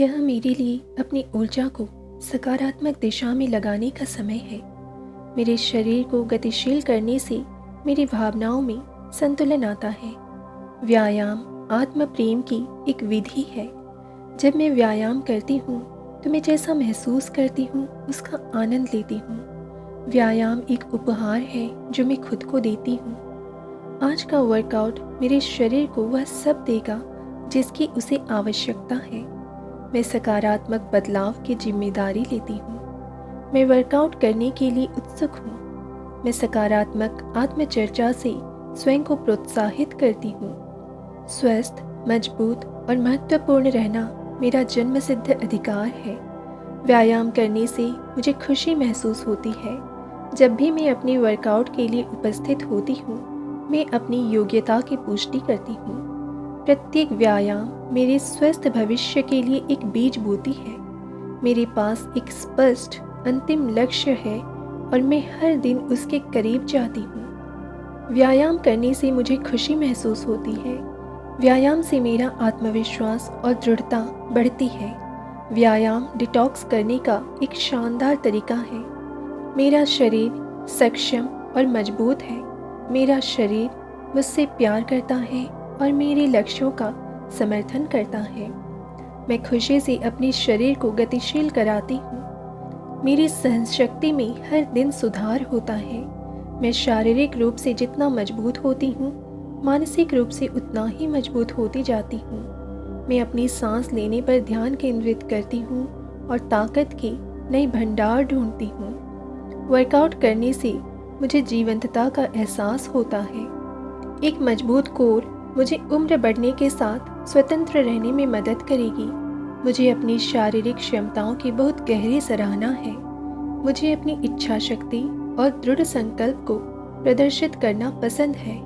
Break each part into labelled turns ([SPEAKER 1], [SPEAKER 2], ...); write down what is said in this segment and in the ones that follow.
[SPEAKER 1] यह मेरे लिए अपनी ऊर्जा को सकारात्मक दिशा में लगाने का समय है। मेरे शरीर को गतिशील करने से मेरी भावनाओं में संतुलन आता है। व्यायाम आत्म प्रेम की एक विधि है। जब मैं व्यायाम करती हूँ तो मैं जैसा महसूस करती हूँ उसका आनंद लेती हूँ। व्यायाम एक उपहार है जो मैं खुद को देती हूँ। आज का वर्कआउट मेरे शरीर को वह सब देगा जिसकी उसे आवश्यकता है। मैं सकारात्मक बदलाव की जिम्मेदारी लेती हूँ। मैं वर्कआउट करने के लिए उत्सुक हूँ। मैं सकारात्मक आत्मचर्चा से स्वयं को प्रोत्साहित करती हूँ। स्वस्थ, मजबूत और महत्वपूर्ण रहना मेरा जन्मसिद्ध अधिकार है। व्यायाम करने से मुझे खुशी महसूस होती है। जब भी मैं अपनी वर्कआउट के लिए उपस्थित होती हूँ, मैं अपनी योग्यता की पुष्टि करती हूँ। प्रत्येक व्यायाम मेरे स्वस्थ भविष्य के लिए एक बीज बोती है। मेरे पास एक स्पष्ट अंतिम लक्ष्य है और मैं हर दिन उसके करीब जाती हूँ। व्यायाम करने से मुझे खुशी महसूस होती है। व्यायाम से मेरा आत्मविश्वास और दृढ़ता बढ़ती है। व्यायाम डिटॉक्स करने का एक शानदार तरीका है। मेरा शरीर सक्षम और मजबूत है। मेरा शरीर मुझसे प्यार करता है और मेरे लक्ष्यों का समर्थन करता है। मैं खुशी से अपने शरीर को गतिशील कराती हूँ। मेरी सहनशक्ति में हर दिन सुधार होता है। मैं शारीरिक रूप से जितना मजबूत होती हूँ, मानसिक रूप से उतना ही मजबूत होती जाती हूँ। मैं अपनी सांस लेने पर ध्यान केंद्रित करती हूँ और ताकत की नई भंडार ढूंढती हूँ। वर्कआउट करने से मुझे जीवंतता का एहसास होता है। एक मजबूत कोर मुझे उम्र बढ़ने के साथ स्वतंत्र रहने में मदद करेगी। मुझे अपनी शारीरिक क्षमताओं की बहुत गहरी सराहना है। मुझे अपनी इच्छा शक्ति और दृढ़ संकल्प को प्रदर्शित करना पसंद है।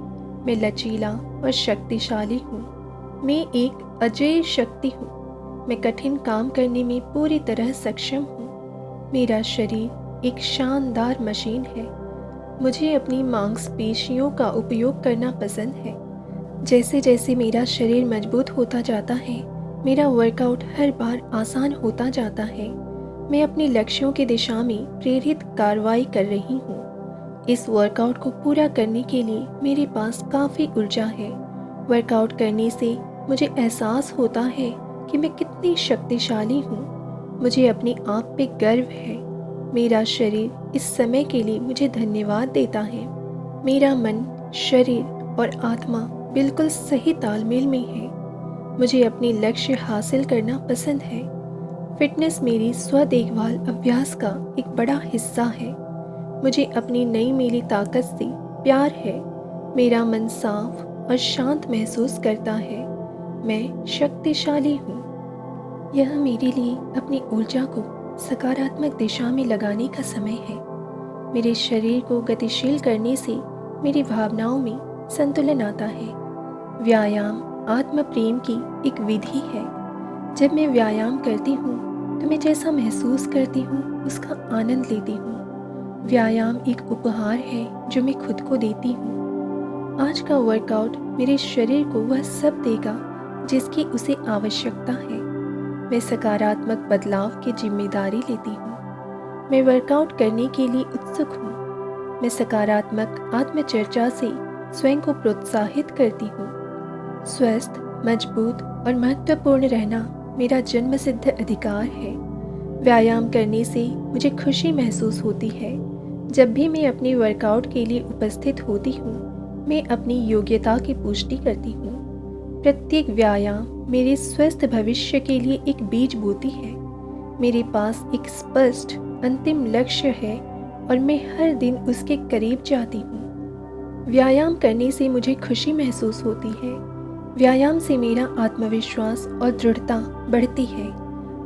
[SPEAKER 1] मैं लचीला और शक्तिशाली हूँ। मैं एक अजेय शक्ति हूँ। मैं कठिन काम करने में पूरी तरह सक्षम हूँ। मेरा शरीर एक शानदार मशीन है। मुझे अपनी मांसपेशियों का उपयोग करना पसंद है। जैसे जैसे मेरा शरीर मजबूत होता जाता है, मेरा वर्कआउट हर बार आसान होता जाता है। मैं अपने लक्ष्यों की दिशा में प्रेरित कार्रवाई कर रही हूँ। इस वर्कआउट को पूरा करने के लिए मेरे पास काफ़ी ऊर्जा है। वर्कआउट करने से मुझे एहसास होता है कि मैं कितनी शक्तिशाली हूँ। मुझे अपने आप पे गर्व है। मेरा शरीर इस समय के लिए मुझे धन्यवाद देता है। मेरा मन, शरीर और आत्मा बिल्कुल सही तालमेल में है। मुझे अपने लक्ष्य हासिल करना पसंद है। फिटनेस मेरी स्व देखभाल अभ्यास का एक बड़ा हिस्सा है। मुझे अपनी नई मिली ताकत से प्यार है। मेरा मन साफ और शांत महसूस करता है। मैं शक्तिशाली हूँ। यह मेरे लिए अपनी ऊर्जा को सकारात्मक दिशा में लगाने का समय है। मेरे शरीर को गतिशील करने से मेरी भावनाओं में संतुलन आता है। व्यायाम आत्म प्रेम की एक विधि है। जब मैं व्यायाम करती हूँ तो मैं जैसा महसूस करती हूँ उसका आनंद लेती हूँ। व्यायाम एक उपहार है जो मैं खुद को देती हूँ। आज का वर्कआउट मेरे शरीर को वह सब देगा जिसकी उसे आवश्यकता है। मैं सकारात्मक बदलाव की जिम्मेदारी लेती हूँ। मैं वर्कआउट करने के लिए उत्सुक हूँ। मैं सकारात्मक आत्मचर्चा से स्वयं को प्रोत्साहित करती हूँ। स्वस्थ, मजबूत और महत्वपूर्ण रहना मेरा जन्मसिद्ध अधिकार है। व्यायाम करने से मुझे खुशी महसूस होती है। जब भी मैं अपने वर्कआउट के लिए उपस्थित होती हूँ, मैं अपनी योग्यता की पुष्टि करती हूँ। प्रत्येक व्यायाम मेरे स्वस्थ भविष्य के लिए एक बीज बोती है। मेरे पास एक स्पष्ट अंतिम लक्ष्य है और मैं हर दिन उसके करीब जाती हूँ। व्यायाम करने से मुझे खुशी महसूस होती है। व्यायाम से मेरा आत्मविश्वास और दृढ़ता बढ़ती है।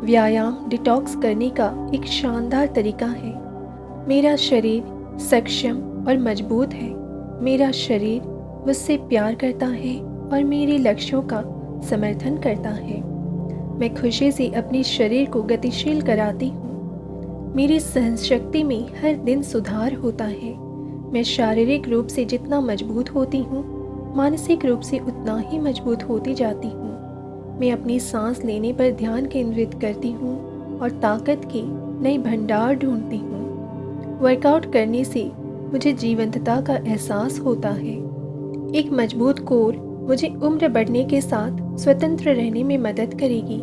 [SPEAKER 1] व्यायाम डिटॉक्स करने का एक शानदार तरीका है। मेरा शरीर सक्षम और मजबूत है। मेरा शरीर मुझसे प्यार करता है और मेरे लक्ष्यों का समर्थन करता है। मैं खुशी से अपने शरीर को गतिशील कराती हूँ। मेरी सहनशक्ति में हर दिन सुधार होता है। मैं शारीरिक रूप से जितना मजबूत होती हूँ, मानसिक रूप से उतना ही मजबूत होती जाती हूँ। मैं अपनी सांस लेने पर ध्यान केंद्रित करती हूँ और ताकत की नई भंडार ढूंढती हूँ। वर्कआउट करने से मुझे जीवंतता का एहसास होता है। एक मजबूत कोर मुझे उम्र बढ़ने के साथ स्वतंत्र रहने में मदद करेगी।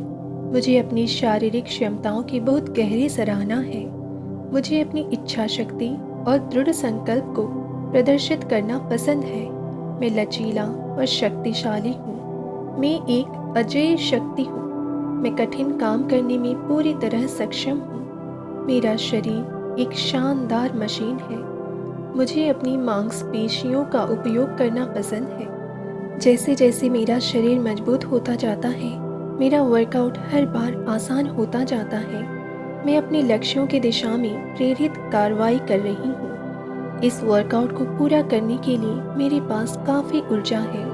[SPEAKER 1] मुझे अपनी शारीरिक क्षमताओं की बहुत गहरी सराहना है। मुझे अपनी इच्छा शक्ति और दृढ़ संकल्प को प्रदर्शित करना पसंद है। मैं लचीला और शक्तिशाली हूँ। मैं एक अजेय शक्ति हूँ। मैं कठिन काम करने में पूरी तरह सक्षम हूँ। मेरा शरीर एक शानदार मशीन है। मुझे अपनी मांसपेशियों का उपयोग करना पसंद है। जैसे जैसे मेरा शरीर मजबूत होता जाता है, मेरा वर्कआउट हर बार आसान होता जाता है। मैं अपने लक्ष्यों की दिशा में प्रेरित कार्रवाई कर रही हूँ। इस वर्कआउट को पूरा करने के लिए मेरे पास काफ़ी ऊर्जा है।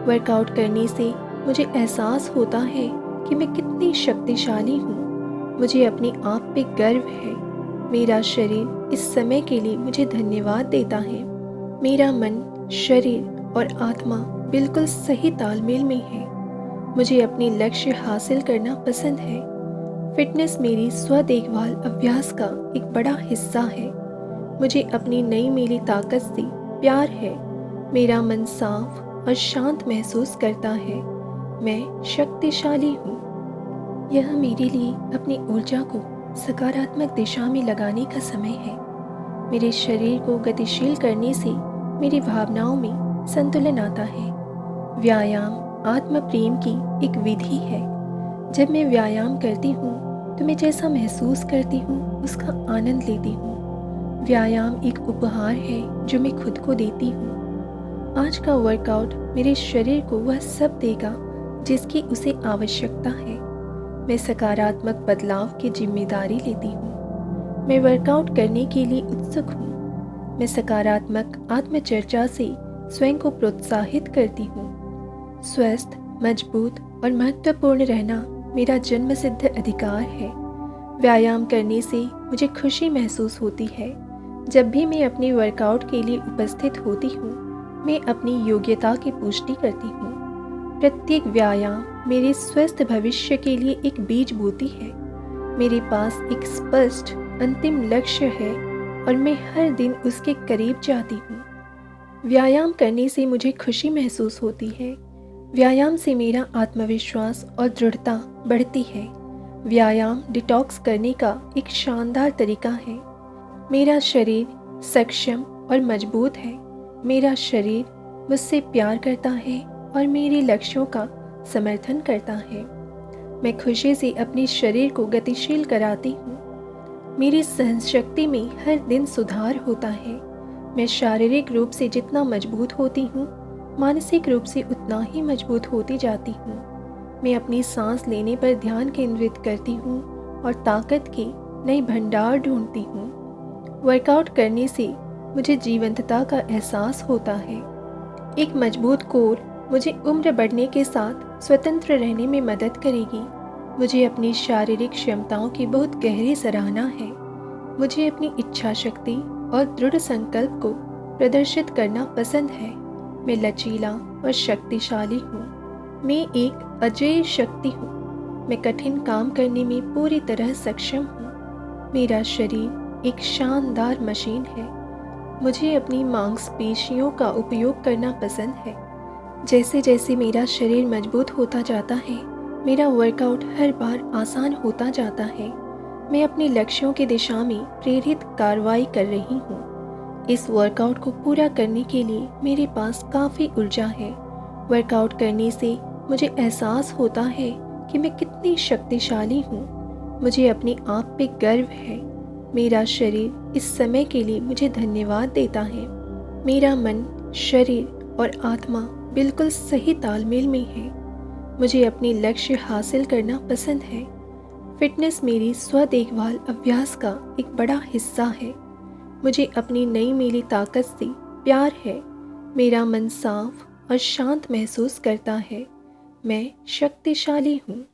[SPEAKER 1] वर्कआउट करने से मुझे एहसास होता है कि मैं कितनी शक्तिशाली हूँ। मुझे अपने आप पे गर्व है। मेरा शरीर इस समय के लिए मुझे धन्यवाद देता है। मेरा मन, शरीर और आत्मा बिल्कुल सही तालमेल में है। मुझे अपने लक्ष्य हासिल करना पसंद है। फिटनेस मेरी स्व देखभाल अभ्यास का एक बड़ा हिस्सा है। मुझे अपनी नई मिली ताकत से प्यार है। मेरा मन साफ और शांत महसूस करता है। मैं शक्तिशाली हूँ। यह मेरे लिए अपनी ऊर्जा को सकारात्मक दिशा में लगाने का समय है। मेरे शरीर को गतिशील करने से मेरी भावनाओं में संतुलन आता है। व्यायाम आत्म प्रेम की एक विधि है। जब मैं व्यायाम करती हूँ तो मैं जैसा महसूस करती हूँ उसका आनंद लेती हूँ। व्यायाम एक उपहार है जो मैं खुद को देती हूँ। आज का वर्कआउट मेरे शरीर को वह सब देगा जिसकी उसे आवश्यकता है। मैं सकारात्मक बदलाव की जिम्मेदारी लेती हूँ। मैं वर्कआउट करने के लिए उत्सुक हूँ। मैं सकारात्मक आत्मचर्चा से स्वयं को प्रोत्साहित करती हूँ। स्वस्थ, मजबूत और महत्वपूर्ण रहना मेरा जन्मसिद्ध अधिकार है। व्यायाम करने से मुझे खुशी महसूस होती है। जब भी मैं अपने वर्कआउट के लिए उपस्थित होती हूँ, मैं अपनी योग्यता की पुष्टि करती हूँ। प्रत्येक व्यायाम मेरे स्वस्थ भविष्य के लिए एक बीज बोती है। मेरे पास एक स्पष्ट अंतिम लक्ष्य है और मैं हर दिन उसके करीब जाती हूँ। व्यायाम करने से मुझे खुशी महसूस होती है। व्यायाम से मेरा आत्मविश्वास और दृढ़ता बढ़ती है। व्यायाम डिटॉक्स करने का एक शानदार तरीका है। मेरा शरीर सक्षम और मजबूत है। मेरा शरीर मुझसे प्यार करता है और मेरे लक्ष्यों का समर्थन करता है। मैं खुशी से अपने शरीर को गतिशील कराती हूँ। मेरी सहनशक्ति में हर दिन सुधार होता है। मैं शारीरिक रूप से जितना मजबूत होती हूँ, मानसिक रूप से उतना ही मजबूत होती जाती हूँ। मैं अपनी सांस लेने पर ध्यान केंद्रित करती हूँ और ताकत की नई भंडार ढूंढती हूँ। वर्कआउट करने से मुझे जीवंतता का एहसास होता है। एक मजबूत कोर मुझे उम्र बढ़ने के साथ स्वतंत्र रहने में मदद करेगी। मुझे अपनी शारीरिक क्षमताओं की बहुत गहरी सराहना है। मुझे अपनी इच्छा शक्ति और दृढ़ संकल्प को प्रदर्शित करना पसंद है। मैं लचीला और शक्तिशाली हूँ। मैं एक अजेय शक्ति हूँ। मैं कठिन काम करने में पूरी तरह सक्षम हूँ। मेरा शरीर एक शानदार मशीन है। मुझे अपनी मांसपेशियों का उपयोग करना पसंद है। जैसे जैसे मेरा शरीर मजबूत होता जाता है, मेरा वर्कआउट हर बार आसान होता जाता है। मैं अपने लक्ष्यों की दिशा में प्रेरित कार्रवाई कर रही हूँ। इस वर्कआउट को पूरा करने के लिए मेरे पास काफ़ी ऊर्जा है। वर्कआउट करने से मुझे एहसास होता है कि मैं कितनी शक्तिशाली हूँ। मुझे अपने आप पे गर्व है। मेरा शरीर इस समय के लिए मुझे धन्यवाद देता है। मेरा मन, शरीर और आत्मा बिल्कुल सही तालमेल में है। मुझे अपने लक्ष्य हासिल करना पसंद है। फिटनेस मेरी स्व देखभाल अभ्यास का एक बड़ा हिस्सा है। मुझे अपनी नई मिली ताकत से प्यार है। मेरा मन साफ और शांत महसूस करता है। मैं शक्तिशाली हूँ।